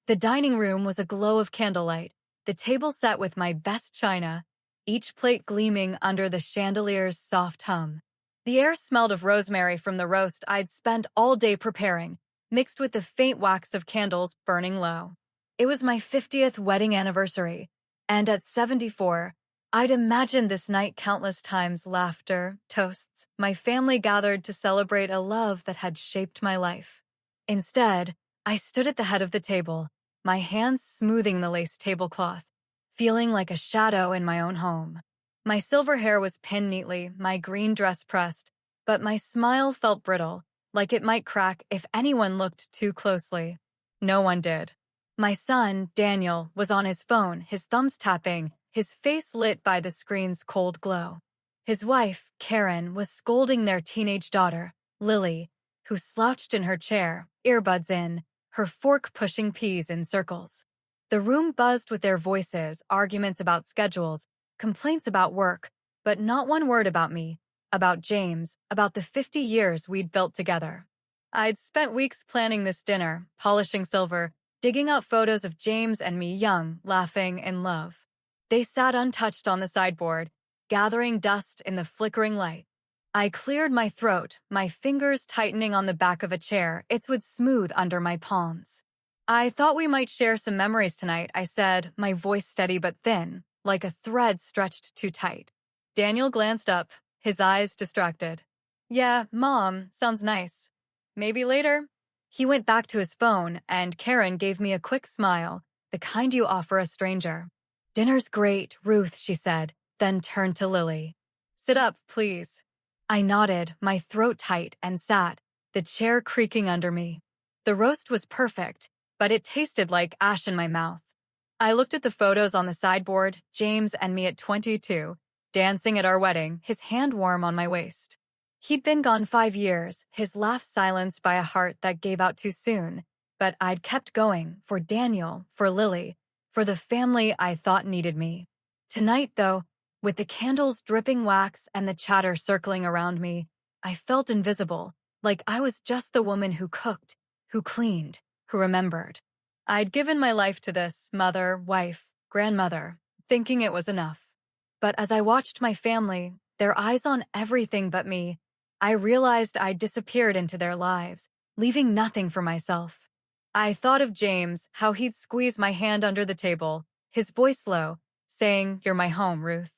The dining room was a glow of candlelight, the table set with my best china, each plate gleaming under the chandelier's soft hum. The air smelled of rosemary from the roast I'd spent all day preparing, mixed with the faint wax of candles burning low. It was my 50th wedding anniversary, and at 74, I'd imagined this night countless times: laughter, toasts, my family gathered to celebrate a love that had shaped my life. Instead, I stood at the head of the table, my hands smoothing the lace tablecloth, feeling like a shadow in my own home. My silver hair was pinned neatly, my green dress pressed, but my smile felt brittle, like it might crack if anyone looked too closely. No one did. My son, Daniel, was on his phone, his thumbs tapping, his face lit by the screen's cold glow. His wife, Karen, was scolding their teenage daughter, Lily, who slouched in her chair, earbuds in, her fork pushing peas in circles. The room buzzed with their voices, arguments about schedules, complaints about work, but not one word about me, about James, about the 50 years we'd built together. I'd spent weeks planning this dinner, polishing silver, digging out photos of James and me young, laughing, in love. They sat untouched on the sideboard, gathering dust in the flickering light. I cleared my throat, my fingers tightening on the back of a chair, its wood smooth under my palms. I thought we might share some memories tonight, I said, my voice steady but thin, like a thread stretched too tight. Daniel glanced up, his eyes distracted. Yeah, Mom, sounds nice. Maybe later? He went back to his phone, and Karen gave me a quick smile, the kind you offer a stranger. Dinner's great, Ruth, she said, then turned to Lily. Sit up, please. I nodded, my throat tight, and sat, the chair creaking under me. The roast was perfect, but it tasted like ash in my mouth. I looked at the photos on the sideboard, James and me at 22, dancing at our wedding, his hand warm on my waist. He'd been gone 5 years, his laugh silenced by a heart that gave out too soon, but I'd kept going, for Daniel, for Lily, for the family I thought needed me. Tonight, though, with the candles dripping wax and the chatter circling around me, I felt invisible, like I was just the woman who cooked, who cleaned, who remembered. I'd given my life to this, mother, wife, grandmother, thinking it was enough. But as I watched my family, their eyes on everything but me, I realized I'd disappeared into their lives, leaving nothing for myself. I thought of James, how he'd squeeze my hand under the table, his voice low, saying, "You're my home, Ruth."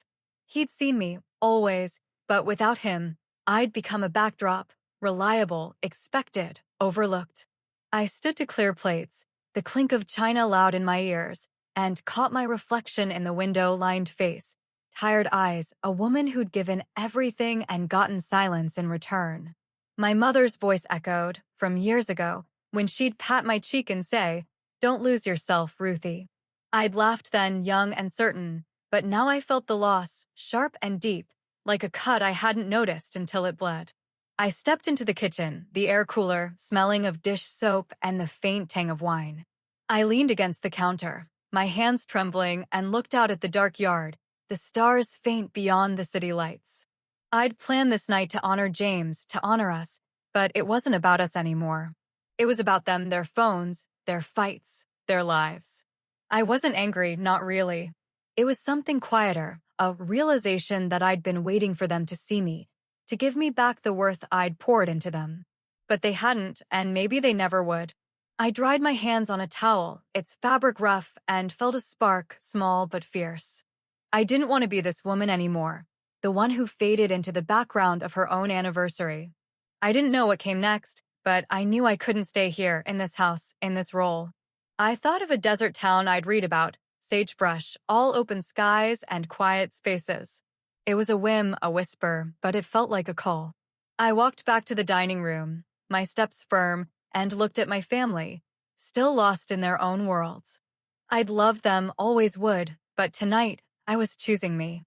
He'd seen me, always, but without him, I'd become a backdrop, reliable, expected, overlooked. I stood to clear plates, the clink of china loud in my ears, and caught my reflection in the window-lined face, tired eyes, a woman who'd given everything and gotten silence in return. My mother's voice echoed, from years ago, when she'd pat my cheek and say, "Don't lose yourself, Ruthie." I'd laughed then, young and certain, but now I felt the loss, sharp and deep, like a cut I hadn't noticed until it bled. I stepped into the kitchen, the air cooler, smelling of dish soap and the faint tang of wine. I leaned against the counter, my hands trembling, and looked out at the dark yard, the stars faint beyond the city lights. I'd planned this night to honor James, to honor us, but it wasn't about us anymore. It was about them, their phones, their fights, their lives. I wasn't angry, not really. It was something quieter, a realization that I'd been waiting for them to see me, to give me back the worth I'd poured into them. But they hadn't, and maybe they never would. I dried my hands on a towel, its fabric rough, and felt a spark, small but fierce. I didn't want to be this woman anymore, the one who faded into the background of her own anniversary. I didn't know what came next, but I knew I couldn't stay here, in this house, in this role. I thought of a desert town I'd read about, sagebrush, all open skies and quiet spaces. It was a whim, a whisper, but it felt like a call. I walked back to the dining room, my steps firm, and looked at my family, still lost in their own worlds. I'd loved them, always would, but tonight, I was choosing me.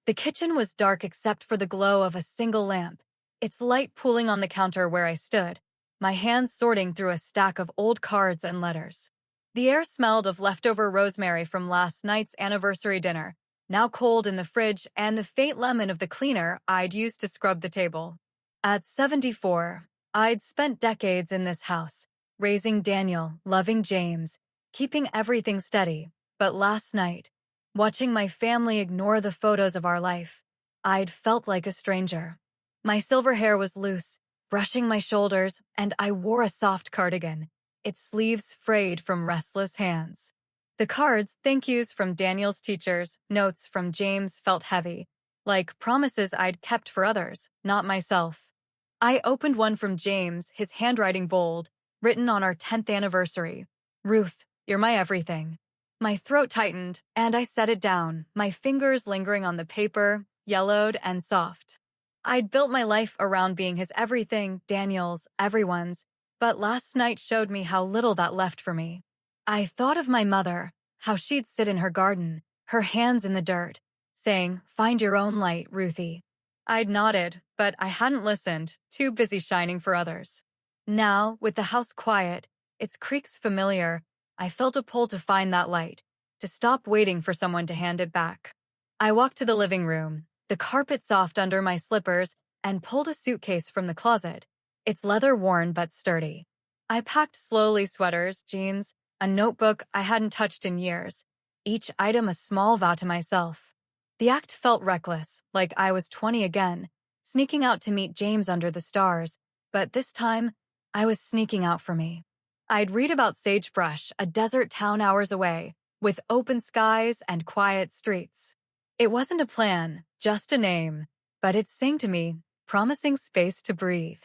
The kitchen was dark except for the glow of a single lamp, its light pooling on the counter where I stood, my hands sorting through a stack of old cards and letters. The air smelled of leftover rosemary from last night's anniversary dinner, now cold in the fridge, and the faint lemon of the cleaner I'd used to scrub the table. At 74, I'd spent decades in this house, raising Daniel, loving James, keeping everything steady. But last night, watching my family ignore the photos of our life, I'd felt like a stranger. My silver hair was loose, brushing my shoulders, and I wore a soft cardigan, its sleeves frayed from restless hands. The cards, thank yous from Daniel's teachers, notes from James felt heavy, like promises I'd kept for others, not myself. I opened one from James, his handwriting bold, written on our 10th anniversary. Ruth, you're my everything. My throat tightened, and I set it down, my fingers lingering on the paper, yellowed and soft. I'd built my life around being his everything, Daniel's, everyone's, but last night showed me how little that left for me. I thought of my mother, how she'd sit in her garden, her hands in the dirt, saying, "Find your own light, Ruthie." I'd nodded, but I hadn't listened, too busy shining for others. Now, with the house quiet, its creaks familiar, I felt a pull to find that light, to stop waiting for someone to hand it back. I walked to the living room, the carpet soft under my slippers, and pulled a suitcase from the closet, its leather worn but sturdy. I packed slowly sweaters, jeans, a notebook I hadn't touched in years, each item a small vow to myself. The act felt reckless, like I was 20 again, sneaking out to meet James under the stars, but this time, I was sneaking out for me. I'd read about Sagebrush, a desert town hours away, with open skies and quiet streets. It wasn't a plan, just a name, but it sang to me, promising space to breathe.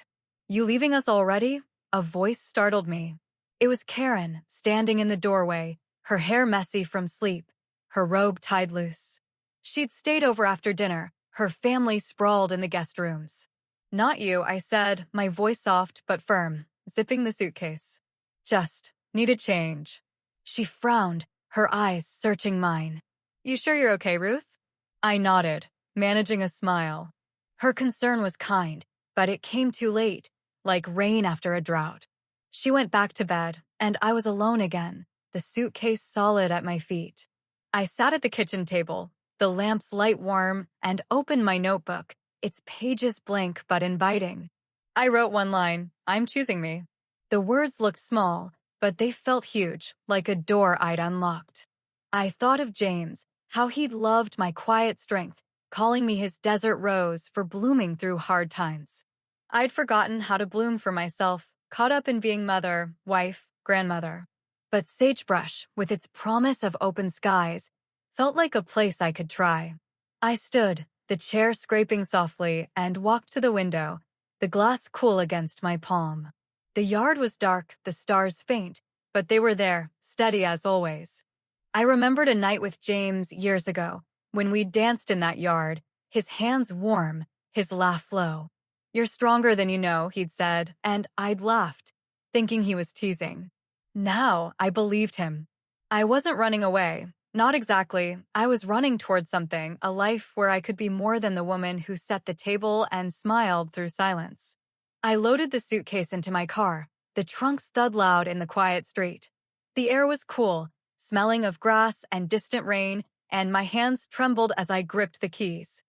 "You leaving us already?" A voice startled me. It was Karen, standing in the doorway, her hair messy from sleep, her robe tied loose. She'd stayed over after dinner, her family sprawled in the guest rooms. "Not you," I said, my voice soft but firm, zipping the suitcase. "Just need a change." She frowned, her eyes searching mine. "You sure you're okay, Ruth?" I nodded, managing a smile. Her concern was kind, but it came too late, like rain after a drought. She went back to bed, and I was alone again, the suitcase solid at my feet. I sat at the kitchen table, the lamp's light warm, and opened my notebook, its pages blank but inviting. I wrote one line, "I'm choosing me." The words looked small, but they felt huge, like a door I'd unlocked. I thought of James, how he'd loved my quiet strength, calling me his desert rose for blooming through hard times. I'd forgotten how to bloom for myself, caught up in being mother, wife, grandmother. But Sagebrush, with its promise of open skies, felt like a place I could try. I stood, the chair scraping softly, and walked to the window, the glass cool against my palm. The yard was dark, the stars faint, but they were there, steady as always. I remembered a night with James years ago, when we danced in that yard, his hands warm, his laugh low. "You're stronger than you know," he'd said, and I'd laughed, thinking he was teasing. Now I believed him. I wasn't running away. Not exactly. I was running toward something, a life where I could be more than the woman who set the table and smiled through silence. I loaded the suitcase into my car, the trunks thud loud in the quiet street. The air was cool, smelling of grass and distant rain, and my hands trembled as I gripped the keys.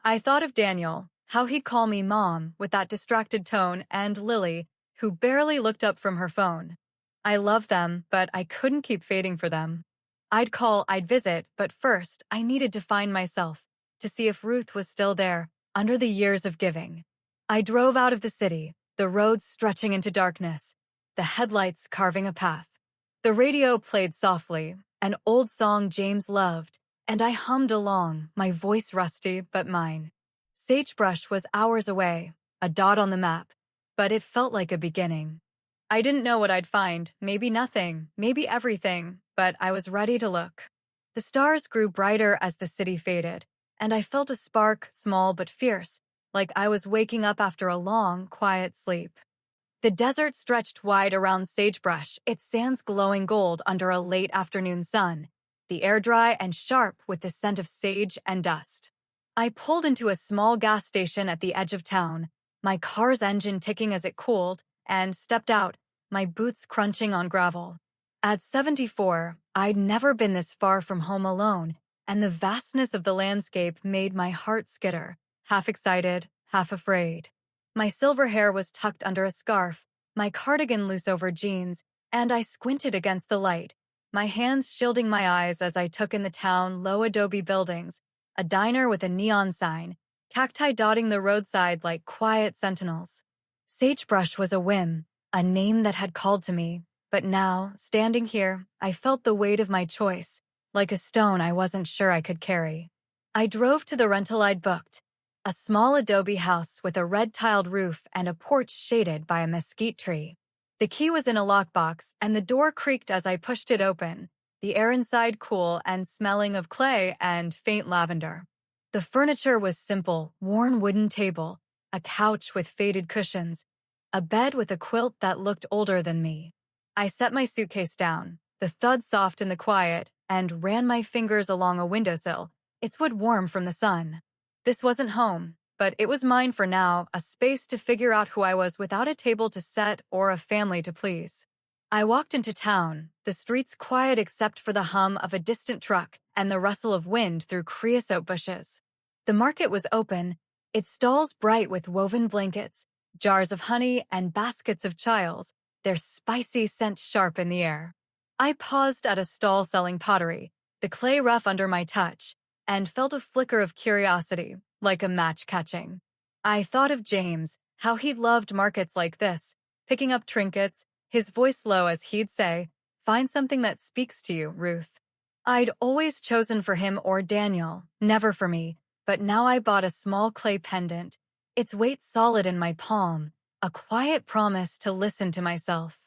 I thought of Daniel, how he'd call me Mom with that distracted tone, and Lily, who barely looked up from her phone. I loved them, but I couldn't keep fading for them. I'd call, I'd visit, but first, I needed to find myself, to see if Ruth was still there, under the years of giving. I drove out of the city, the roads stretching into darkness, the headlights carving a path. The radio played softly, an old song James loved, and I hummed along, my voice rusty but mine. Sagebrush was hours away, a dot on the map, but it felt like a beginning. I didn't know what I'd find, maybe nothing, maybe everything, but I was ready to look. The stars grew brighter as the city faded, and I felt a spark, small but fierce, like I was waking up after a long, quiet sleep. The desert stretched wide around Sagebrush, its sands glowing gold under a late afternoon sun, the air dry and sharp with the scent of sage and dust. I pulled into a small gas station at the edge of town, my car's engine ticking as it cooled, and stepped out, my boots crunching on gravel. At 74, I'd never been this far from home alone, and the vastness of the landscape made my heart skitter, half excited, half afraid. My silver hair was tucked under a scarf, my cardigan loose over jeans, and I squinted against the light, my hands shielding my eyes as I took in the town, low adobe buildings, a diner with a neon sign, cacti dotting the roadside like quiet sentinels. Sagebrush was a whim, a name that had called to me, but now, standing here, I felt the weight of my choice, like a stone I wasn't sure I could carry. I drove to the rental I'd booked, a small adobe house with a red-tiled roof and a porch shaded by a mesquite tree. The key was in a lockbox, and the door creaked as I pushed it open, the air inside cool and smelling of clay and faint lavender. The furniture was simple, worn wooden table, a couch with faded cushions, a bed with a quilt that looked older than me. I set my suitcase down, the thud soft in the quiet, and ran my fingers along a windowsill, its wood warm from the sun. This wasn't home, but it was mine for now, a space to figure out who I was without a table to set or a family to please. I walked into town, the streets quiet except for the hum of a distant truck and the rustle of wind through creosote bushes. The market was open, its stalls bright with woven blankets, jars of honey, and baskets of chiles, their spicy scent sharp in the air. I paused at a stall selling pottery, the clay rough under my touch, and felt a flicker of curiosity, like a match catching. I thought of James, how he loved markets like this, picking up trinkets, his voice low as he'd say, "Find something that speaks to you, Ruth." I'd always chosen for him or Daniel, never for me, but now I bought a small clay pendant, its weight solid in my palm, a quiet promise to listen to myself.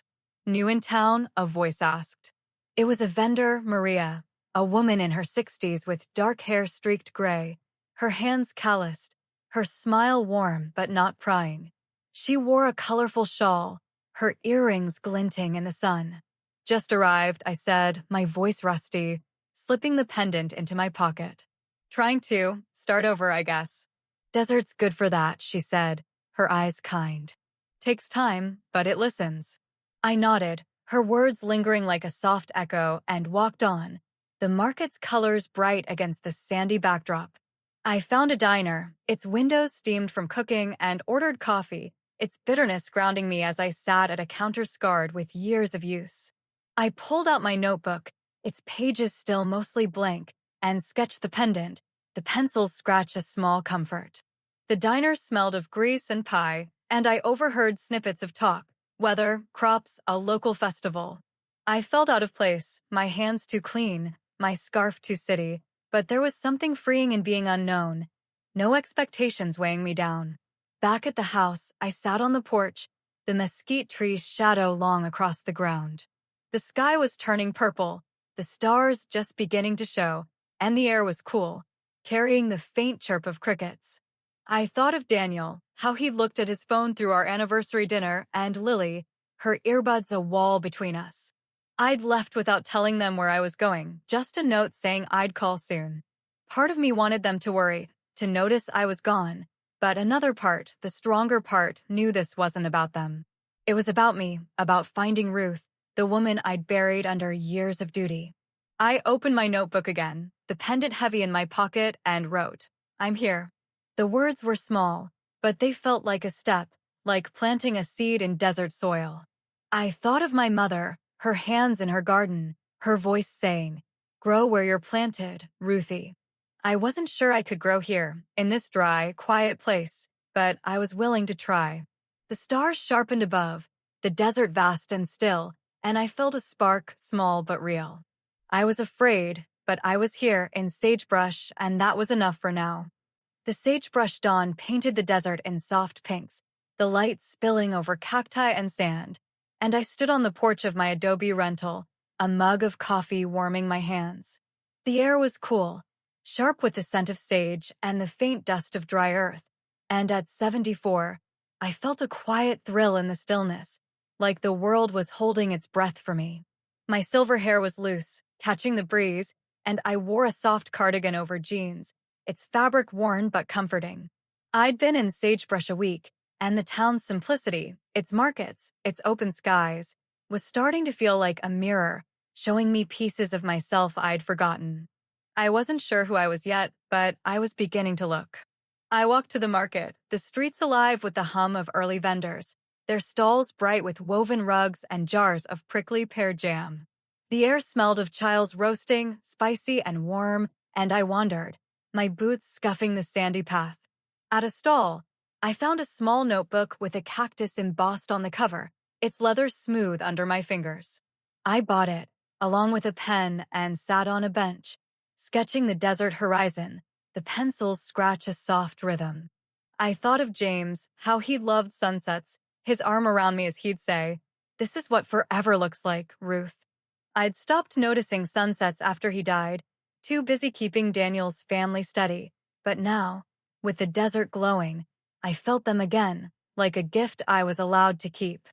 "New in town?" a voice asked. It was a vendor, Maria, a woman in her 60s with dark hair streaked gray, her hands calloused, her smile warm but not prying. She wore a colorful shawl, her earrings glinting in the sun. "Just arrived," I said, my voice rusty, slipping the pendant into my pocket. "Trying to start over, I guess." "Desert's good for that," she said, her eyes kind. "Takes time, but it listens." I nodded, her words lingering like a soft echo, and walked on, the market's colors bright against the sandy backdrop. I found a diner, its windows steamed from cooking, and ordered coffee, its bitterness grounding me as I sat at a counter scarred with years of use. I pulled out my notebook, its pages still mostly blank, and sketched the pendant, the pencils scratch a small comfort. The diner smelled of grease and pie, and I overheard snippets of talk, weather, crops, a local festival. I felt out of place, my hands too clean, my scarf too city, but there was something freeing in being unknown, no expectations weighing me down. Back at the house, I sat on the porch, the mesquite tree's shadow long across the ground. The sky was turning purple, the stars just beginning to show, and the air was cool, carrying the faint chirp of crickets. I thought of Daniel, how he looked at his phone through our anniversary dinner, and Lily, her earbuds a wall between us. I'd left without telling them where I was going, just a note saying I'd call soon. Part of me wanted them to worry, to notice I was gone, but another part, the stronger part, knew this wasn't about them. It was about me, about finding Ruth, the woman I'd buried under years of duty. I opened my notebook again, the pendant heavy in my pocket, and wrote, "I'm here." The words were small, but they felt like a step, like planting a seed in desert soil. I thought of my mother, her hands in her garden, her voice saying, "Grow where you're planted, Ruthie." I wasn't sure I could grow here, in this dry, quiet place, but I was willing to try. The stars sharpened above, the desert vast and still, and I felt a spark, small but real. I was afraid, but I was here in sagebrush, and that was enough for now. The sagebrush dawn painted the desert in soft pinks, the light spilling over cacti and sand, and I stood on the porch of my adobe rental, a mug of coffee warming my hands. The air was cool, sharp with the scent of sage and the faint dust of dry earth, and at 74, I felt a quiet thrill in the stillness, like the world was holding its breath for me. My silver hair was loose, catching the breeze, and I wore a soft cardigan over jeans, its fabric worn but comforting. I'd been in Sagebrush a week, and the town's simplicity, its markets, its open skies, was starting to feel like a mirror, showing me pieces of myself I'd forgotten. I wasn't sure who I was yet, but I was beginning to look. I walked to the market, the streets alive with the hum of early vendors, their stalls bright with woven rugs and jars of prickly pear jam. The air smelled of chiles roasting, spicy and warm, and I wandered, my boots scuffing the sandy path. At a stall, I found a small notebook with a cactus embossed on the cover, its leather smooth under my fingers. I bought it, along with a pen, and sat on a bench, sketching the desert horizon. The pencils scratch a soft rhythm. I thought of James, how he loved sunsets, his arm around me as he'd say, "This is what forever looks like, Ruth." I'd stopped noticing sunsets after he died, too busy keeping Daniel's family steady. But now, with the desert glowing, I felt them again, like a gift I was allowed to keep.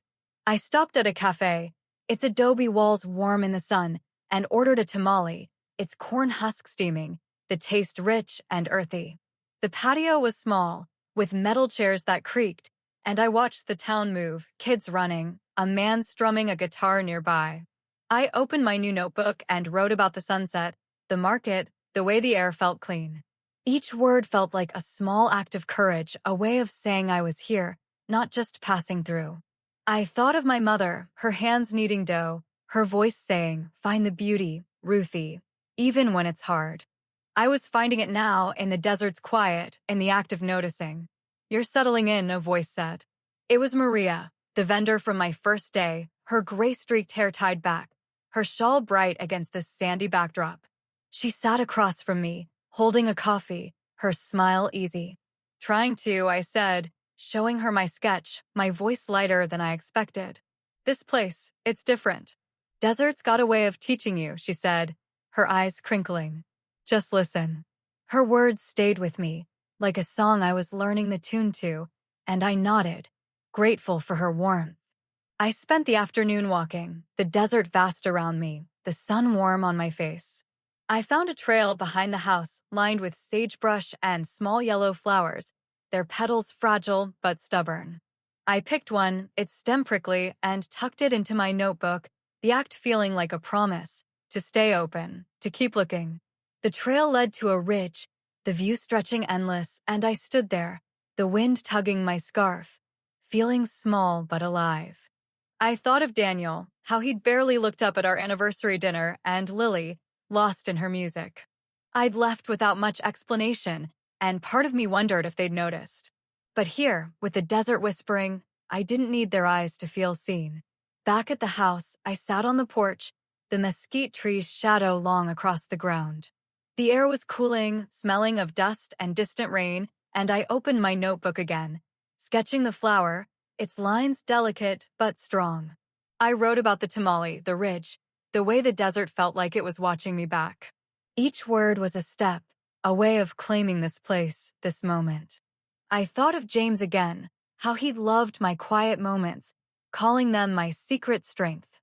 I stopped at a cafe, its adobe walls warm in the sun, and ordered a tamale, its corn husk steaming, the taste rich and earthy. The patio was small, with metal chairs that creaked, and I watched the town move, kids running, a man strumming a guitar nearby. I opened my new notebook and wrote about the sunset, the market, the way the air felt clean. Each word felt like a small act of courage, a way of saying I was here, not just passing through. I thought of my mother, her hands kneading dough, her voice saying, "Find the beauty, Ruthie, even when it's hard." I was finding it now in the desert's quiet, in the act of noticing. "You're settling in," a voice said. It was Maria, the vendor from my first day, her gray-streaked hair tied back, her shawl bright against the sandy backdrop. She sat across from me, holding a coffee, her smile easy. "Trying to," I said, showing her my sketch, my voice lighter than I expected. "This place, it's different." "Desert's got a way of teaching you," she said, her eyes crinkling. "Just listen." Her words stayed with me, like a song I was learning the tune to, and I nodded, grateful for her warmth. I spent the afternoon walking, the desert vast around me, the sun warm on my face. I found a trail behind the house lined with sagebrush and small yellow flowers, their petals fragile but stubborn. I picked one, its stem prickly, and tucked it into my notebook, the act feeling like a promise, to stay open, to keep looking. The trail led to a ridge, the view stretching endless, and I stood there, the wind tugging my scarf, feeling small but alive. I thought of Daniel, how he'd barely looked up at our anniversary dinner, and Lily, lost in her music. I'd left without much explanation, and part of me wondered if they'd noticed. But here, with the desert whispering, I didn't need their eyes to feel seen. Back at the house, I sat on the porch, the mesquite tree's shadow long across the ground. The air was cooling, smelling of dust and distant rain, and I opened my notebook again, sketching the flower, its lines delicate but strong. I wrote about the tamale, the ridge, the way the desert felt like it was watching me back. Each word was a step, a way of claiming this place, this moment. I thought of James again, how he loved my quiet moments, calling them my secret strength.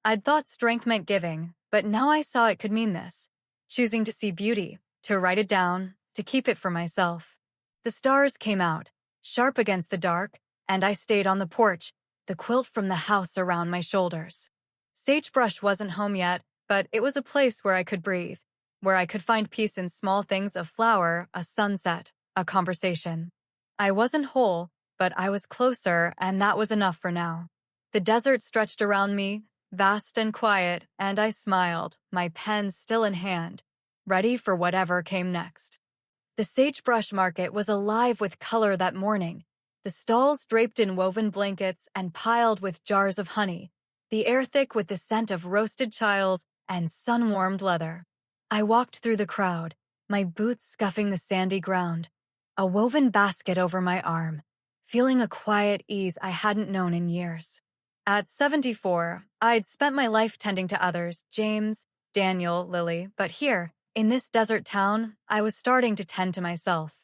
I'd thought strength meant giving, but now I saw it could mean this, choosing to see beauty, to write it down, to keep it for myself. The stars came out, sharp against the dark, and I stayed on the porch, the quilt from the house around my shoulders. Sagebrush wasn't home yet, but it was a place where I could breathe, where I could find peace in small things: a flower, a sunset, a conversation. I wasn't whole, but I was closer, and that was enough for now. The desert stretched around me, vast and quiet, and I smiled, my pen still in hand, ready for whatever came next. The sagebrush market was alive with color that morning, the stalls draped in woven blankets and piled with jars of honey, the air thick with the scent of roasted chiles and sun-warmed leather. I walked through the crowd, my boots scuffing the sandy ground, a woven basket over my arm, feeling a quiet ease I hadn't known in years. At 74, I'd spent my life tending to others, James, Daniel, Lily, but here, in this desert town, I was starting to tend to myself.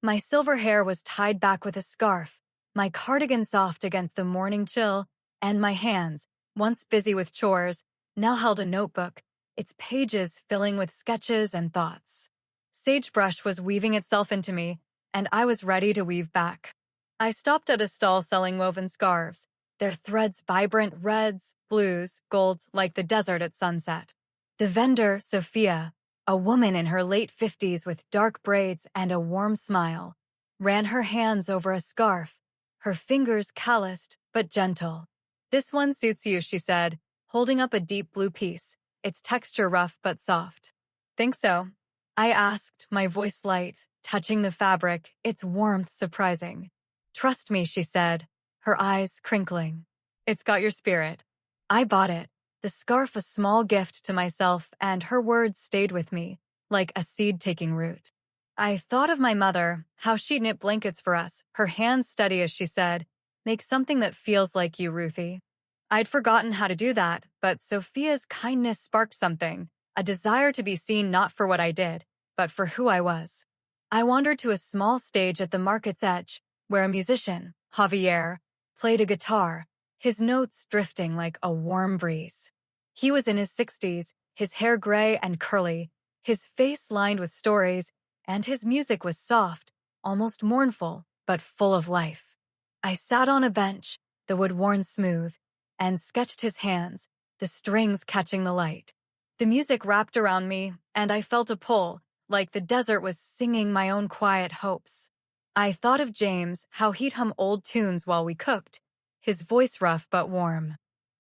My silver hair was tied back with a scarf, my cardigan soft against the morning chill, and my hands, once busy with chores, now held a notebook, its pages filling with sketches and thoughts. Sagebrush was weaving itself into me, and I was ready to weave back. I stopped at a stall selling woven scarves, their threads vibrant reds, blues, golds like the desert at sunset. The vendor, Sophia, a woman in her late 50s with dark braids and a warm smile, ran her hands over a scarf, her fingers calloused but gentle. "This one suits you," she said, holding up a deep blue piece, its texture rough but soft. Think so? I asked, my voice light, touching the fabric, its warmth surprising. Trust me, she said, her eyes crinkling. It's got your spirit. I bought it, the scarf a small gift to myself, and her words stayed with me, like a seed taking root. I thought of my mother, how she'd knit blankets for us, her hands steady as she said, "Make something that feels like you, Ruthie." I'd forgotten how to do that, but Sophia's kindness sparked something, a desire to be seen not for what I did, but for who I was. I wandered to a small stage at the market's edge, where a musician, Javier, played a guitar, his notes drifting like a warm breeze. He was in his 60s, his hair gray and curly, his face lined with stories, and his music was soft, almost mournful, but full of life. I sat on a bench, the wood worn smooth, and sketched his hands, the strings catching the light. The music wrapped around me, and I felt a pull, like the desert was singing my own quiet hopes. I thought of James, how he'd hum old tunes while we cooked, his voice rough but warm.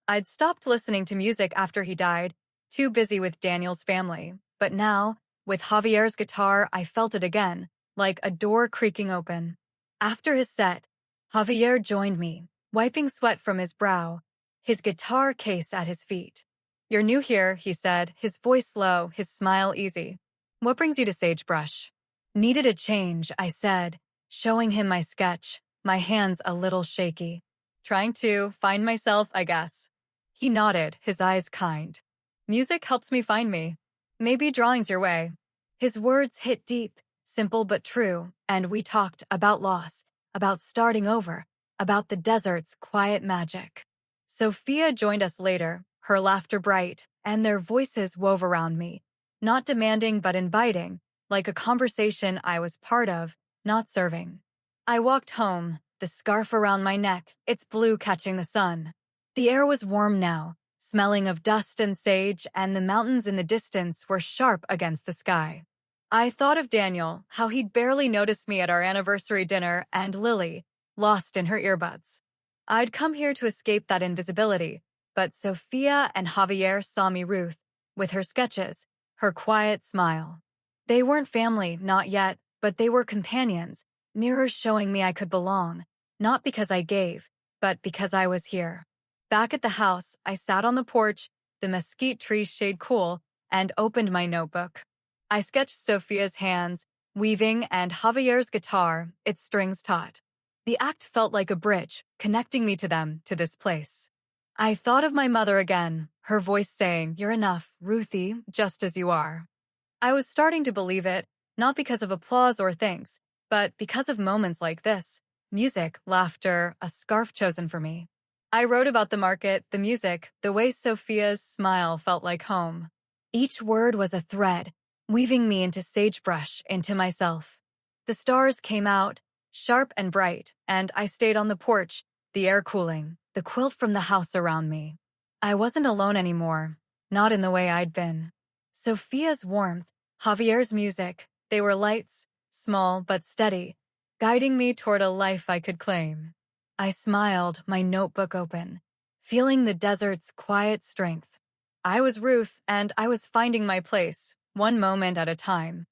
I'd stopped listening to music after he died, too busy with Daniel's family, but now, with Javier's guitar, I felt it again, like a door creaking open. After his set, Javier joined me, wiping sweat from his brow, his guitar case at his feet. "You're new here," he said, his voice low, his smile easy. "What brings you to Sagebrush?" "Needed a change," I said, showing him my sketch, my hands a little shaky. "Trying to find myself, I guess." He nodded, his eyes kind. "Music helps me find me. Maybe drawing's your way." His words hit deep, simple but true, and we talked about loss, about starting over, about the desert's quiet magic. Sophia joined us later, her laughter bright, and their voices wove around me, not demanding but inviting, like a conversation I was part of, not serving. I walked home, the scarf around my neck, its blue catching the sun. The air was warm now, smelling of dust and sage, and the mountains in the distance were sharp against the sky. I thought of Daniel, how he'd barely noticed me at our anniversary dinner, and Lily, lost in her earbuds. I'd come here to escape that invisibility, but Sophia and Javier saw me, Ruth, with her sketches, her quiet smile. They weren't family, not yet, but they were companions, mirrors showing me I could belong, not because I gave, but because I was here. Back at the house, I sat on the porch, the mesquite trees shade cool, and opened my notebook. I sketched Sophia's hands, weaving, and Javier's guitar, its strings taut. The act felt like a bridge, connecting me to them, to this place. I thought of my mother again, her voice saying, "You're enough, Ruthie, just as you are." I was starting to believe it, not because of applause or thanks, but because of moments like this. Music, laughter, a scarf chosen for me. I wrote about the market, the music, the way Sophia's smile felt like home. Each word was a thread, weaving me into Sagebrush, into myself. The stars came out, sharp and bright, and I stayed on the porch, the air cooling, the quilt from the house around me. I wasn't alone anymore, not in the way I'd been. Sophia's warmth, Javier's music, they were lights, small but steady, guiding me toward a life I could claim. I smiled, my notebook open, feeling the desert's quiet strength. I was Ruth, and I was finding my place, one moment at a time.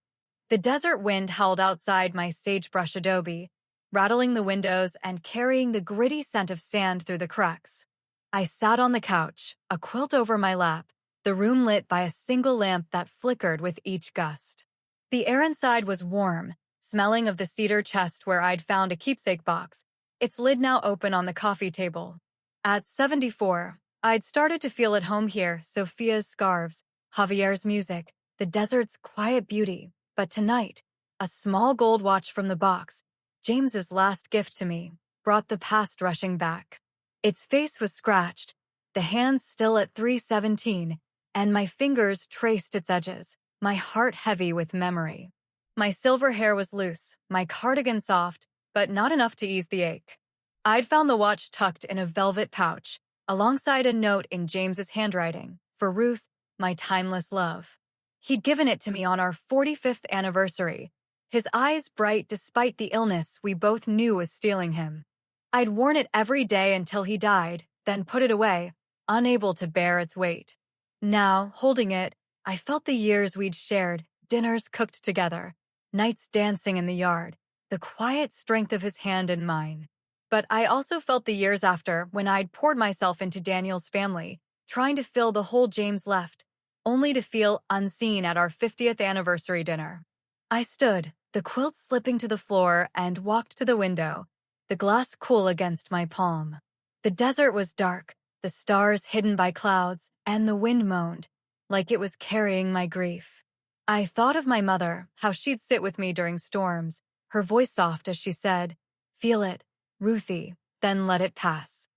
The desert wind howled outside my sagebrush adobe, rattling the windows and carrying the gritty scent of sand through the cracks. I sat on the couch, a quilt over my lap, the room lit by a single lamp that flickered with each gust. The air inside was warm, smelling of the cedar chest where I'd found a keepsake box, its lid now open on the coffee table. At 74, I'd started to feel at home here, Sophia's scarves, Javier's music, the desert's quiet beauty. But tonight, a small gold watch from the box, James's last gift to me, brought the past rushing back. Its face was scratched, the hands still at 3:17, and my fingers traced its edges, my heart heavy with memory. My silver hair was loose, my cardigan soft, but not enough to ease the ache. I'd found the watch tucked in a velvet pouch, alongside a note in James's handwriting, for Ruth, my timeless love. He'd given it to me on our 45th anniversary, his eyes bright despite the illness we both knew was stealing him. I'd worn it every day until he died, then put it away, unable to bear its weight. Now, holding it, I felt the years we'd shared, dinners cooked together, nights dancing in the yard, the quiet strength of his hand in mine. But I also felt the years after when I'd poured myself into Daniel's family, trying to fill the hole James left, only to feel unseen at our 50th anniversary dinner. I stood, the quilt slipping to the floor, and walked to the window, the glass cool against my palm. The desert was dark, the stars hidden by clouds, and the wind moaned, like it was carrying my grief. I thought of my mother, how she'd sit with me during storms, her voice soft as she said, "Feel it, Ruthie, then let it pass."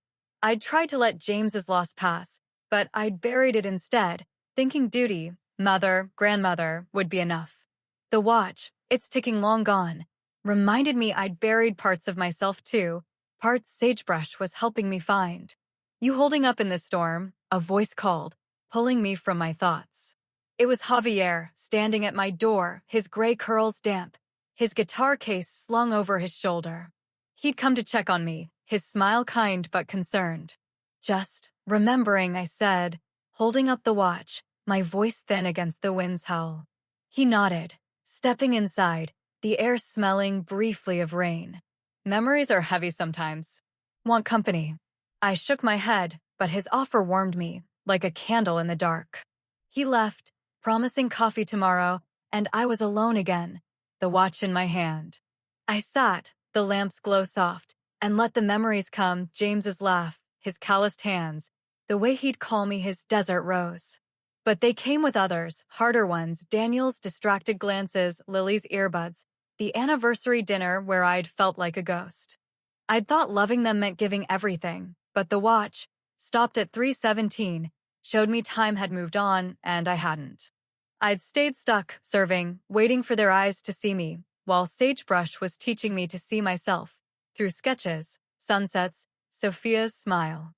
I'd tried to let James's loss pass, but I'd buried it instead, thinking duty, mother, grandmother, would be enough. The watch, its ticking long gone, reminded me I'd buried parts of myself too, parts Sagebrush was helping me find. "You holding up in this storm?" a voice called, pulling me from my thoughts. It was Javier, standing at my door, his gray curls damp, his guitar case slung over his shoulder. He'd come to check on me, his smile kind but concerned. "Just remembering," I said, holding up the watch, my voice thin against the wind's howl. He nodded, stepping inside, the air smelling briefly of rain. "Memories are heavy sometimes. Want company?" I shook my head, but his offer warmed me, like a candle in the dark. He left, promising coffee tomorrow, and I was alone again, the watch in my hand. I sat, the lamp's glow soft, and let the memories come, James's laugh, his calloused hands, the way he'd call me his desert rose. But they came with others, harder ones, Daniel's distracted glances, Lily's earbuds, the anniversary dinner where I'd felt like a ghost. I'd thought loving them meant giving everything, but the watch, stopped at 3:17, showed me time had moved on, and I hadn't. I'd stayed stuck, serving, waiting for their eyes to see me, while Sagebrush was teaching me to see myself, through sketches, sunsets, Sophia's smile.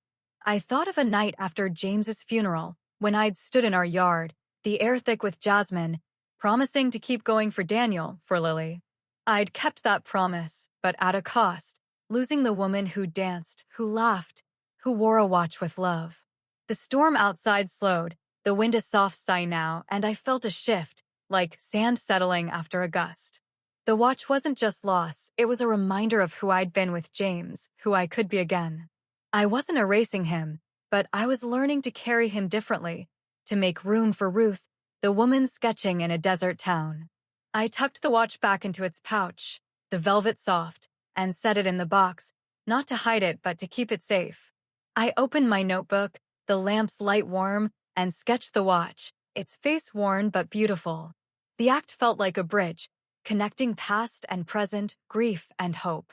I thought of a night after James's funeral, when I'd stood in our yard, the air thick with jasmine, promising to keep going for Daniel, for Lily. I'd kept that promise, but at a cost, losing the woman who danced, who laughed, who wore a watch with love. The storm outside slowed, the wind a soft sigh now, and I felt a shift, like sand settling after a gust. The watch wasn't just loss, it was a reminder of who I'd been with James, who I could be again. I wasn't erasing him, but I was learning to carry him differently, to make room for Ruth, the woman sketching in a desert town. I tucked the watch back into its pouch, the velvet soft, and set it in the box, not to hide it but to keep it safe. I opened my notebook, the lamp's light warm, and sketched the watch, its face worn but beautiful. The act felt like a bridge, connecting past and present, grief and hope.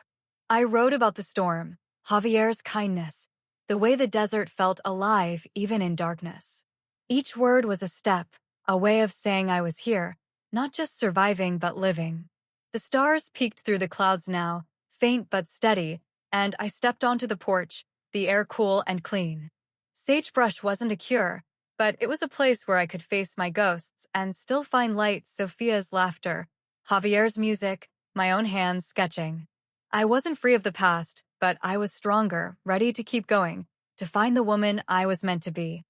I wrote about the storm, Javier's kindness, the way the desert felt alive even in darkness. Each word was a step, a way of saying I was here, not just surviving but living. The stars peeked through the clouds now, faint but steady, and I stepped onto the porch, the air cool and clean. Sagebrush wasn't a cure, but it was a place where I could face my ghosts and still find light, Sophia's laughter, Javier's music, my own hands sketching. I wasn't free of the past, but I was stronger, ready to keep going, to find the woman I was meant to be.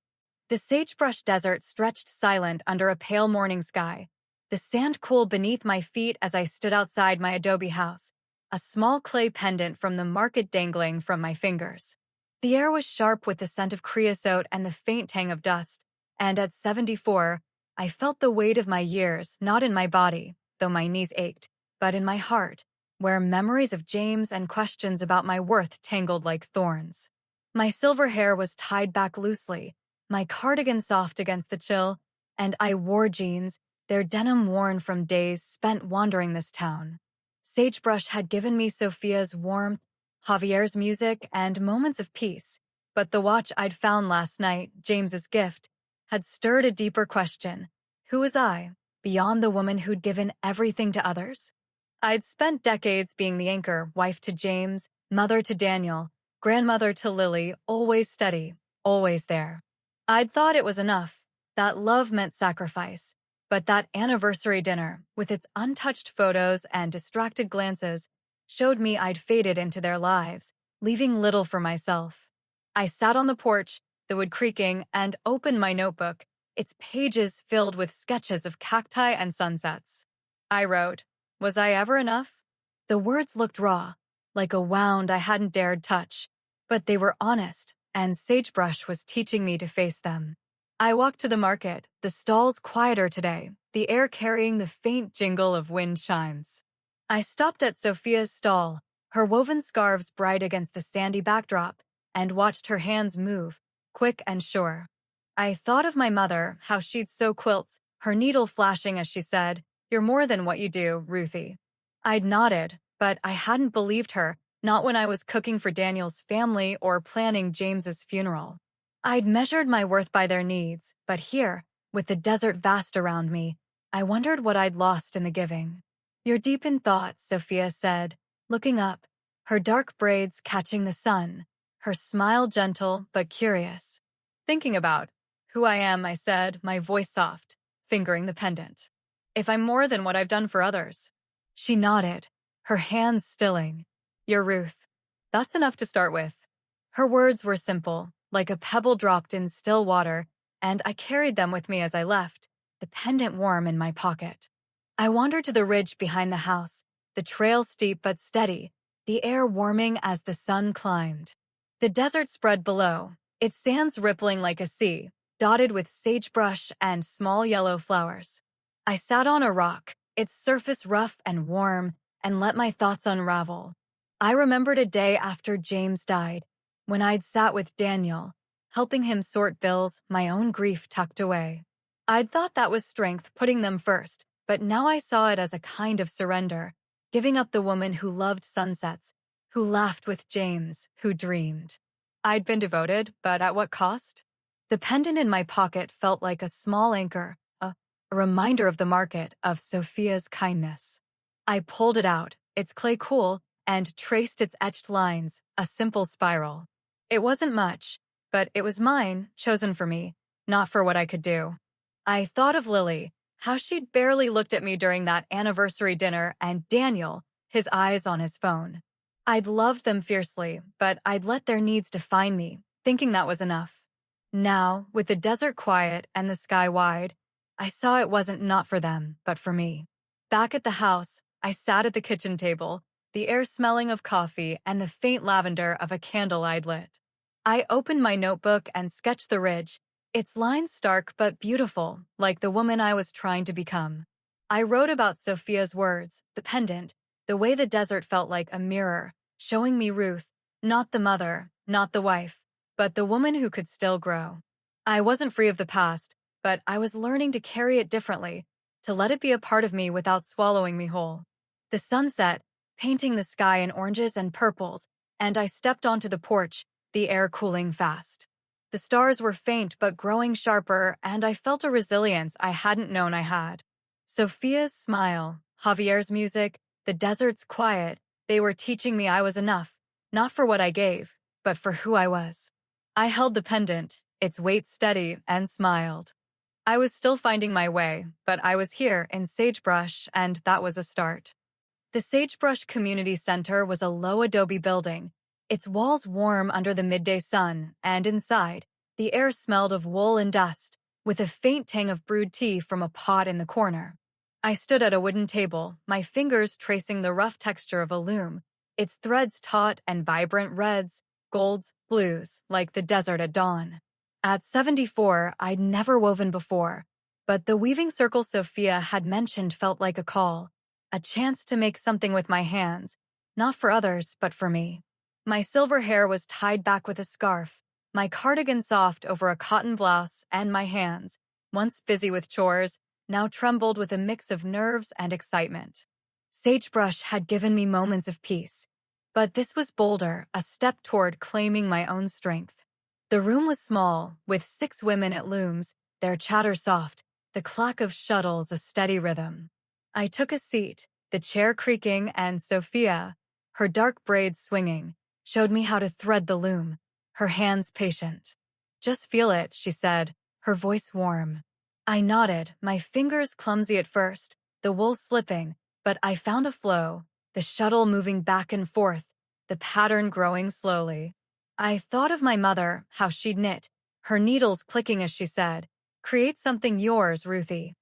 The sagebrush desert stretched silent under a pale morning sky, the sand cool beneath my feet as I stood outside my adobe house, a small clay pendant from the market dangling from my fingers. The air was sharp with the scent of creosote and the faint tang of dust, and at 74, I felt the weight of my years, not in my body, though my knees ached, but in my heart, where memories of James and questions about my worth tangled like thorns. My silver hair was tied back loosely, my cardigan soft against the chill, and I wore jeans, their denim worn from days spent wandering this town. Sagebrush had given me Sophia's warmth, Javier's music, and moments of peace, but the watch I'd found last night, James's gift, had stirred a deeper question. Who was I, beyond the woman who'd given everything to others? I'd spent decades being the anchor, wife to James, mother to Daniel, grandmother to Lily, always steady, always there. I'd thought it was enough, that love meant sacrifice, but that anniversary dinner, with its untouched photos and distracted glances, showed me I'd faded into their lives, leaving little for myself. I sat on the porch, the wood creaking, and opened my notebook, its pages filled with sketches of cacti and sunsets. I wrote, "Was I ever enough?" The words looked raw, like a wound I hadn't dared touch, but they were honest, and Sagebrush was teaching me to face them. I walked to the market, the stalls quieter today, the air carrying the faint jingle of wind chimes. I stopped at Sophia's stall, her woven scarves bright against the sandy backdrop, and watched her hands move, quick and sure. I thought of my mother, how she'd sew quilts, her needle flashing as she said, "You're more than what you do, Ruthie." I'd nodded, but I hadn't believed her, not when I was cooking for Daniel's family or planning James's funeral. I'd measured my worth by their needs, but here, with the desert vast around me, I wondered what I'd lost in the giving. "You're deep in thought," Sophia said, looking up, her dark braids catching the sun, her smile gentle but curious. "Thinking about who I am," I said, my voice soft, fingering the pendant. "If I'm more than what I've done for others." She nodded, her hands stilling. "You're Ruth. That's enough to start with." Her words were simple, like a pebble dropped in still water, and I carried them with me as I left, the pendant warm in my pocket. I wandered to the ridge behind the house, the trail steep but steady, the air warming as the sun climbed. The desert spread below, its sands rippling like a sea, dotted with sagebrush and small yellow flowers. I sat on a rock, its surface rough and warm, and let my thoughts unravel. I remembered a day after James died, when I'd sat with Daniel, helping him sort bills, my own grief tucked away. I'd thought that was strength, putting them first, but now I saw it as a kind of surrender, giving up the woman who loved sunsets, who laughed with James, who dreamed. I'd been devoted, but at what cost? The pendant in my pocket felt like a small anchor, a reminder of the market, of Sophia's kindness. I pulled it out, its clay cool, and traced its etched lines, a simple spiral. It wasn't much, but it was mine, chosen for me, not for what I could do. I thought of Lily, how she'd barely looked at me during that anniversary dinner, and Daniel, his eyes on his phone. I'd loved them fiercely, but I'd let their needs define me, thinking that was enough. Now, with the desert quiet and the sky wide, I saw it wasn't not for them, but for me. Back at the house, I sat at the kitchen table, the air smelling of coffee and the faint lavender of a candle I'd lit. I opened my notebook and sketched the ridge, its lines stark but beautiful, like the woman I was trying to become. I wrote about Sophia's words, the pendant, the way the desert felt like a mirror, showing me Ruth, not the mother, not the wife, but the woman who could still grow. I wasn't free of the past, but I was learning to carry it differently, to let it be a part of me without swallowing me whole. The sun set, painting the sky in oranges and purples, and I stepped onto the porch, the air cooling fast. The stars were faint but growing sharper, and I felt a resilience I hadn't known I had. Sophia's smile, Javier's music, the desert's quiet, they were teaching me I was enough, not for what I gave, but for who I was. I held the pendant, its weight steady, and smiled. I was still finding my way, but I was here in Sagebrush, and that was a start. The Sagebrush Community Center was a low adobe building, its walls warm under the midday sun, and inside, the air smelled of wool and dust, with a faint tang of brewed tea from a pot in the corner. I stood at a wooden table, my fingers tracing the rough texture of a loom, its threads taut and vibrant reds, golds, blues, like the desert at dawn. At 74, I'd never woven before, but the weaving circle Sophia had mentioned felt like a call, a chance to make something with my hands, not for others, but for me. My silver hair was tied back with a scarf, my cardigan soft over a cotton blouse, and my hands, once busy with chores, now trembled with a mix of nerves and excitement. Sagebrush had given me moments of peace, but this was bolder, a step toward claiming my own strength. The room was small, with 6 women at looms, their chatter soft, the clack of shuttles a steady rhythm. I took a seat, the chair creaking, and Sophia, her dark braids swinging, showed me how to thread the loom, her hands patient. "Just feel it," she said, her voice warm. I nodded, my fingers clumsy at first, the wool slipping, but I found a flow, the shuttle moving back and forth, the pattern growing slowly. I thought of my mother, how she'd knit, her needles clicking as she said, Create something yours, Ruthie.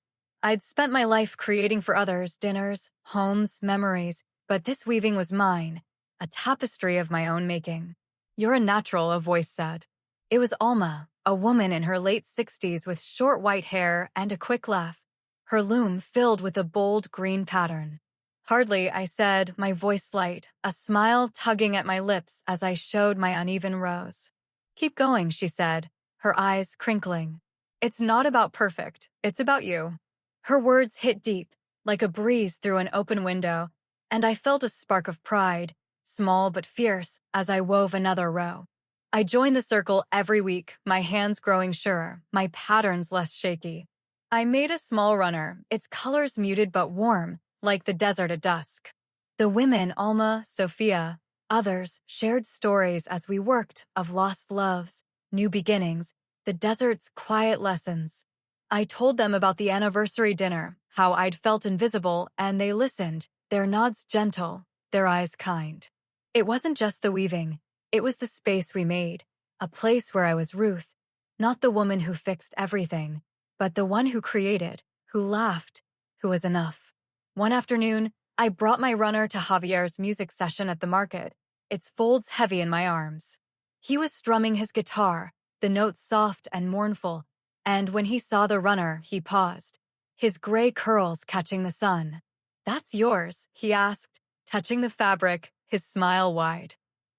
I'd spent my life creating for others dinners, homes, memories, but this weaving was mine, a tapestry of my own making. You're a natural, a voice said. It was Alma, a woman in her late 60s with short white hair and a quick laugh, her loom filled with a bold green pattern. Hardly, I said, my voice light, a smile tugging at my lips as I showed my uneven rows. Keep going, she said, her eyes crinkling. It's not about perfect, it's about you. Her words hit deep, like a breeze through an open window, and I felt a spark of pride, small but fierce, as I wove another row. I joined the circle every week, my hands growing surer, my patterns less shaky. I made a small runner, its colors muted but warm, like the desert at dusk. The women, Alma, Sophia, others, shared stories as we worked of lost loves, new beginnings, the desert's quiet lessons. I told them about the anniversary dinner, how I'd felt invisible, and they listened, their nods gentle, their eyes kind. It wasn't just the weaving, it was the space we made, a place where I was Ruth, not the woman who fixed everything, but the one who created, who laughed, who was enough. One afternoon, I brought my runner to Javier's music session at the market, its folds heavy in my arms. He was strumming his guitar, the notes soft and mournful, and when he saw the runner, he paused, his gray curls catching the sun. That's yours, he asked, touching the fabric, his smile wide.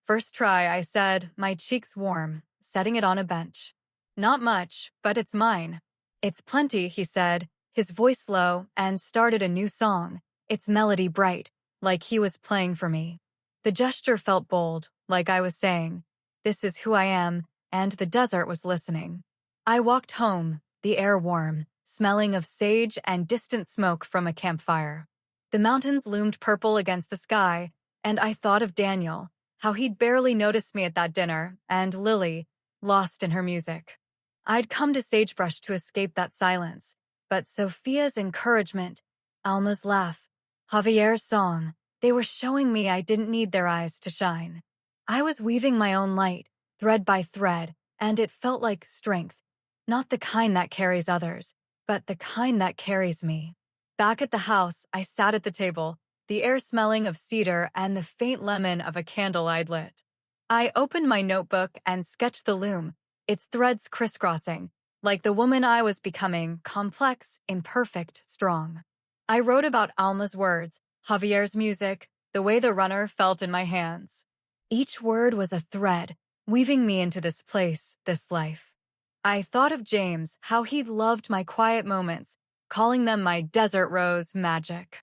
First try, I said, my cheeks warm, setting it on a bench. Not much, but it's mine. It's plenty, he said, his voice low, and started a new song, its melody bright, like he was playing for me. The gesture felt bold, like I was saying, this is who I am, and the desert was listening. I walked home, the air warm, smelling of sage and distant smoke from a campfire. The mountains loomed purple against the sky, and I thought of Daniel, how he'd barely noticed me at that dinner, and Lily, lost in her music. I'd come to Sagebrush to escape that silence, but Sophia's encouragement, Alma's laugh, Javier's song, they were showing me I didn't need their eyes to shine. I was weaving my own light, thread by thread, and it felt like strength. Not the kind that carries others, but the kind that carries me. Back at the house, I sat at the table, the air smelling of cedar and the faint lemon of a candle I'd lit. I opened my notebook and sketched the loom, its threads crisscrossing, like the woman I was becoming, complex, imperfect, strong. I wrote about Alma's words, Javier's music, the way the runner felt in my hands. Each word was a thread, weaving me into this place, this life. I thought of James, how he'd loved my quiet moments, calling them my desert rose magic.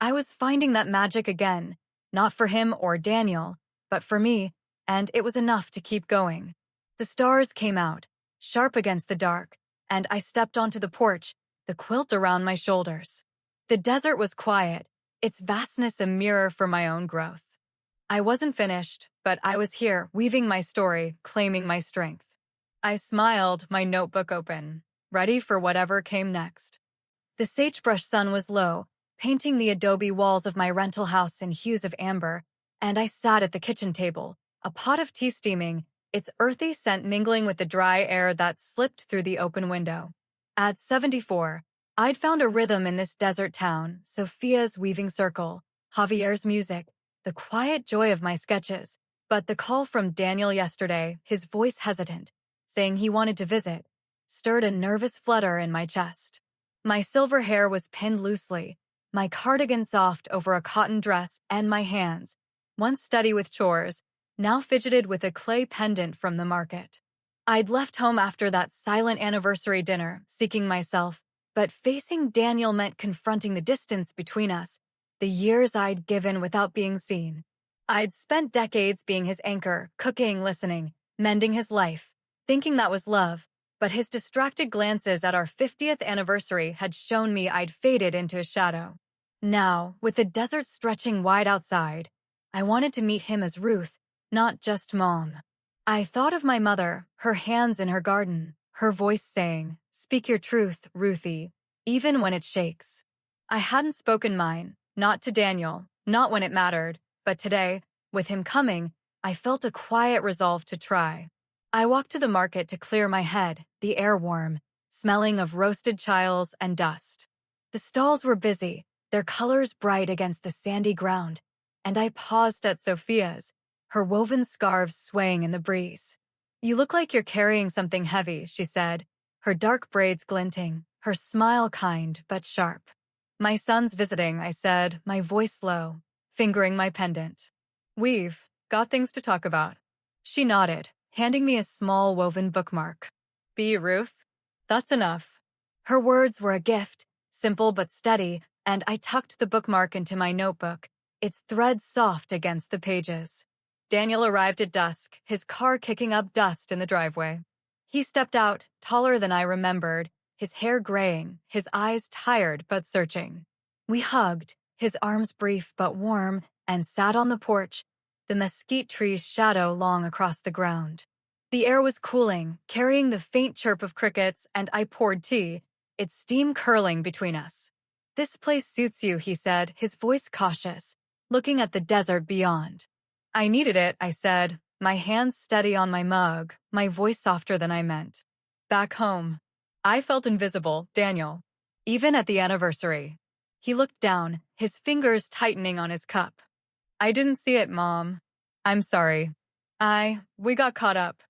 I was finding that magic again, not for him or Daniel, but for me, and it was enough to keep going. The stars came out, sharp against the dark, and I stepped onto the porch, the quilt around my shoulders. The desert was quiet, its vastness a mirror for my own growth. I wasn't finished, but I was here, weaving my story, claiming my strength. I smiled, my notebook open, ready for whatever came next. The sagebrush sun was low, painting the adobe walls of my rental house in hues of amber, and I sat at the kitchen table, a pot of tea steaming, its earthy scent mingling with the dry air that slipped through the open window. At 74, I'd found a rhythm in this desert town, Sophia's weaving circle, Javier's music, the quiet joy of my sketches. But the call from Daniel yesterday, his voice hesitant, saying he wanted to visit, stirred a nervous flutter in my chest. My silver hair was pinned loosely, my cardigan soft over a cotton dress, and my hands, once steady with chores, now fidgeted with a clay pendant from the market. I'd left home after that silent anniversary dinner, seeking myself, but facing Daniel meant confronting the distance between us, the years I'd given without being seen. I'd spent decades being his anchor, cooking, listening, mending his life, thinking that was love, but his distracted glances at our 50th anniversary had shown me I'd faded into his shadow. Now, with the desert stretching wide outside, I wanted to meet him as Ruth, not just Mom. I thought of my mother, her hands in her garden, her voice saying, "Speak your truth, Ruthie, even when it shakes." I hadn't spoken mine, not to Daniel, not when it mattered, but today, with him coming, I felt a quiet resolve to try. I walked to the market to clear my head, the air warm, smelling of roasted chiles and dust. The stalls were busy, their colors bright against the sandy ground, and I paused at Sophia's, her woven scarves swaying in the breeze. "You look like you're carrying something heavy," she said, her dark braids glinting, her smile kind but sharp. "My son's visiting," I said, my voice low, fingering my pendant. "We've got things to talk about." She nodded, handing me a small woven bookmark. "Be Ruth? That's enough." Her words were a gift, simple but steady, and I tucked the bookmark into my notebook, its threads soft against the pages. Daniel arrived at dusk, his car kicking up dust in the driveway. He stepped out, taller than I remembered, his hair graying, his eyes tired but searching. We hugged, his arms brief but warm, and sat on the porch, the mesquite tree's shadow long across the ground. The air was cooling, carrying the faint chirp of crickets, and I poured tea, its steam curling between us. "This place suits you," he said, his voice cautious, looking at the desert beyond. "I needed it," I said, my hands steady on my mug, my voice softer than I meant. "Back home, I felt invisible, Daniel. Even at the anniversary." He looked down, his fingers tightening on his cup. "I didn't see it, Mom. I'm sorry. We got caught up."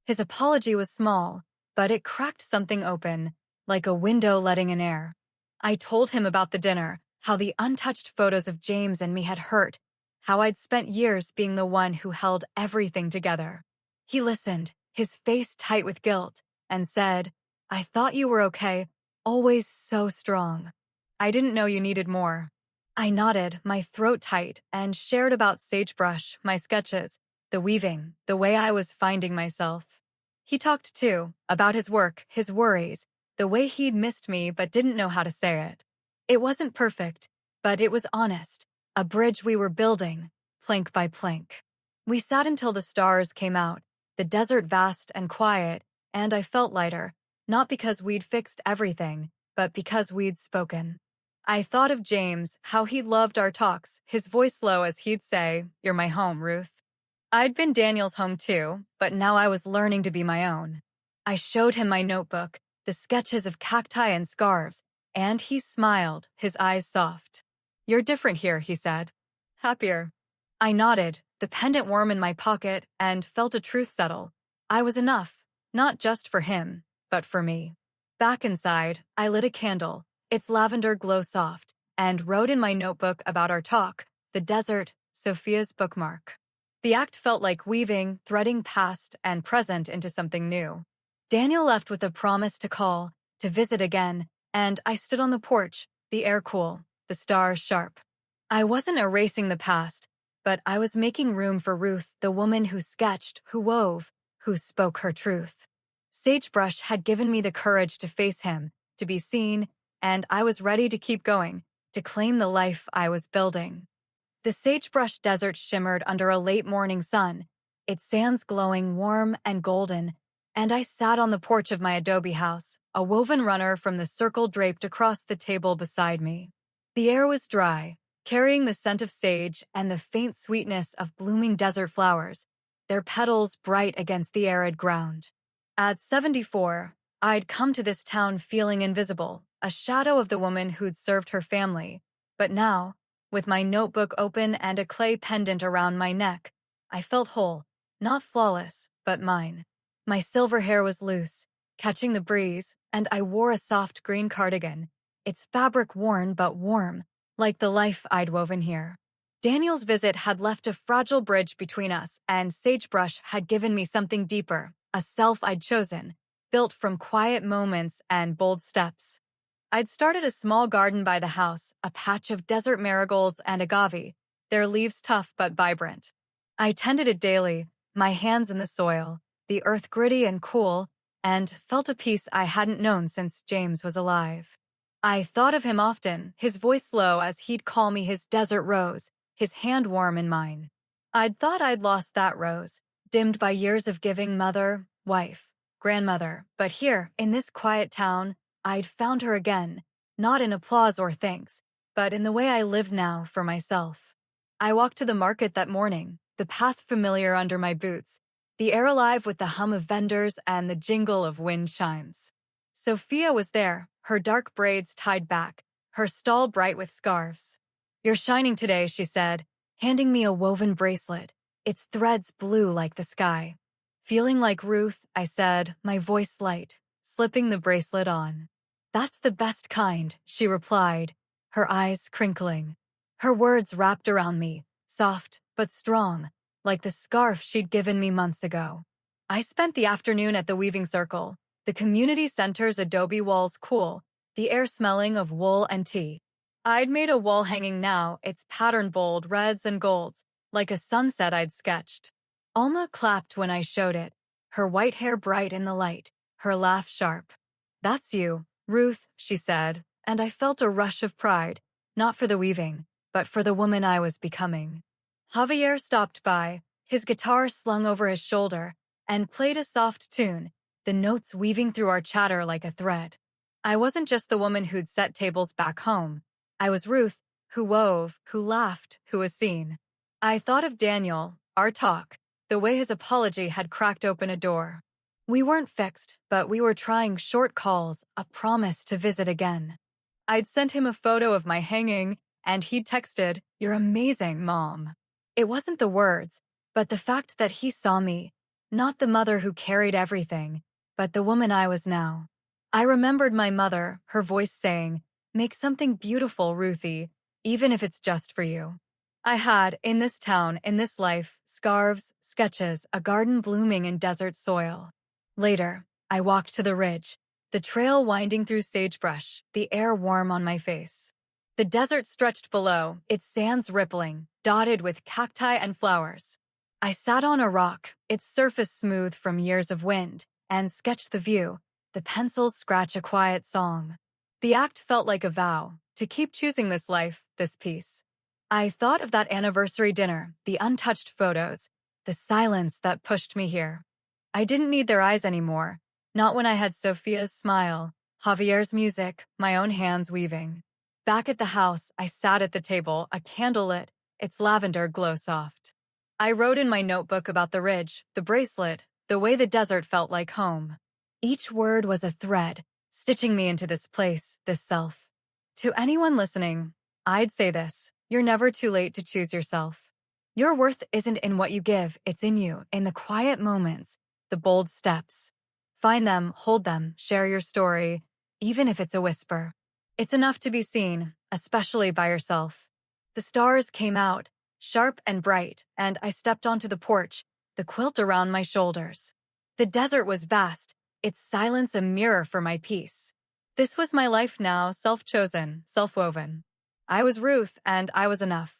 His apology was small, but it cracked something open, like a window letting in air. I told him about the dinner, how the untouched photos of James and me had hurt, how I'd spent years being the one who held everything together. He listened, his face tight with guilt, and said, "I thought you were okay, always so strong. I didn't know you needed more." I nodded, my throat tight, and shared about sagebrush, my sketches, the weaving, the way I was finding myself. He talked too, about his work, his worries, the way he'd missed me but didn't know how to say it. It wasn't perfect, but it was honest, a bridge we were building, plank by plank. We sat until the stars came out, the desert vast and quiet, and I felt lighter, not because we'd fixed everything, but because we'd spoken. I thought of James, how he loved our talks, his voice low as he'd say, "You're my home, Ruth." I'd been Daniel's home too, but now I was learning to be my own. I showed him my notebook, the sketches of cacti and scarves, and he smiled, his eyes soft. "You're different here," he said. "Happier." I nodded, the pendant warm in my pocket, and felt a truth settle. I was enough, not just for him, but for me. Back inside, I lit a candle, its lavender glow soft, and wrote in my notebook about our talk, the desert, Sophia's bookmark. The act felt like weaving, threading past and present into something new. Daniel left with a promise to call, to visit again, and I stood on the porch, the air cool, the stars sharp. I wasn't erasing the past, but I was making room for Ruth, the woman who sketched, who wove, who spoke her truth. Sagebrush had given me the courage to face him, to be seen, and I was ready to keep going, to claim the life I was building. The sagebrush desert shimmered under a late morning sun, its sands glowing warm and golden, and I sat on the porch of my adobe house, a woven runner from the circle draped across the table beside me. The air was dry, carrying the scent of sage and the faint sweetness of blooming desert flowers, their petals bright against the arid ground. At 74, I'd come to this town feeling invisible, a shadow of the woman who'd served her family. But now, with my notebook open and a clay pendant around my neck, I felt whole, not flawless, but mine. My silver hair was loose, catching the breeze, and I wore a soft green cardigan, its fabric worn but warm, like the life I'd woven here. Daniel's visit had left a fragile bridge between us, and Sagebrush had given me something deeper, a self I'd chosen, built from quiet moments and bold steps. I'd started a small garden by the house, a patch of desert marigolds and agave, their leaves tough but vibrant. I tended it daily, my hands in the soil, the earth gritty and cool, and felt a peace I hadn't known since James was alive. I thought of him often, his voice low as he'd call me his desert rose, his hand warm in mine. I'd thought I'd lost that rose, dimmed by years of giving mother, wife, grandmother, but here, in this quiet town, I'd found her again, not in applause or thanks, but in the way I lived now for myself. I walked to the market that morning, the path familiar under my boots, the air alive with the hum of vendors and the jingle of wind chimes. Sophia was there, her dark braids tied back, her stall bright with scarves. "You're shining today," she said, handing me a woven bracelet, its threads blue like the sky. "Feeling like Ruth," I said, my voice light, slipping the bracelet on. "That's the best kind," she replied, her eyes crinkling. Her words wrapped around me, soft but strong, like the scarf she'd given me months ago. I spent the afternoon at the weaving circle, the community center's adobe walls cool, the air smelling of wool and tea. I'd made a wall hanging now, its pattern bold reds and golds, like a sunset I'd sketched. Alma clapped when I showed it, her white hair bright in the light, her laugh sharp. "That's you, Ruth," she said, and I felt a rush of pride, not for the weaving, but for the woman I was becoming. Javier stopped by, his guitar slung over his shoulder, and played a soft tune, the notes weaving through our chatter like a thread. I wasn't just the woman who'd set tables back home. I was Ruth, who wove, who laughed, who was seen. I thought of Daniel, our talk, the way his apology had cracked open a door. We weren't fixed, but we were trying short calls, a promise to visit again. I'd sent him a photo of my hanging, and he'd texted, "You're amazing, Mom." It wasn't the words, but the fact that he saw me, not the mother who carried everything, but the woman I was now. I remembered my mother, her voice saying, "Make something beautiful, Ruthie, even if it's just for you." I had, in this town, in this life, scarves, sketches, a garden blooming in desert soil. Later, I walked to the ridge, the trail winding through sagebrush, the air warm on my face. The desert stretched below, its sands rippling, dotted with cacti and flowers. I sat on a rock, its surface smooth from years of wind, and sketched the view, the pencils scratch a quiet song. The act felt like a vow, to keep choosing this life, this peace. I thought of that anniversary dinner, the untouched photos, the silence that pushed me here. I didn't need their eyes anymore, not when I had Sophia's smile, Javier's music, my own hands weaving. Back at the house, I sat at the table, a candle lit, its lavender glow soft. I wrote in my notebook about the ridge, the bracelet, the way the desert felt like home. Each word was a thread, stitching me into this place, this self. To anyone listening, I'd say this: you're never too late to choose yourself. Your worth isn't in what you give, it's in you, in the quiet moments, the bold steps. Find them, hold them, share your story, even if it's a whisper. It's enough to be seen, especially by yourself. The stars came out, sharp and bright, and I stepped onto the porch, the quilt around my shoulders. The desert was vast, its silence a mirror for my peace. This was my life now, self-chosen, self-woven. I was Ruth, and I was enough.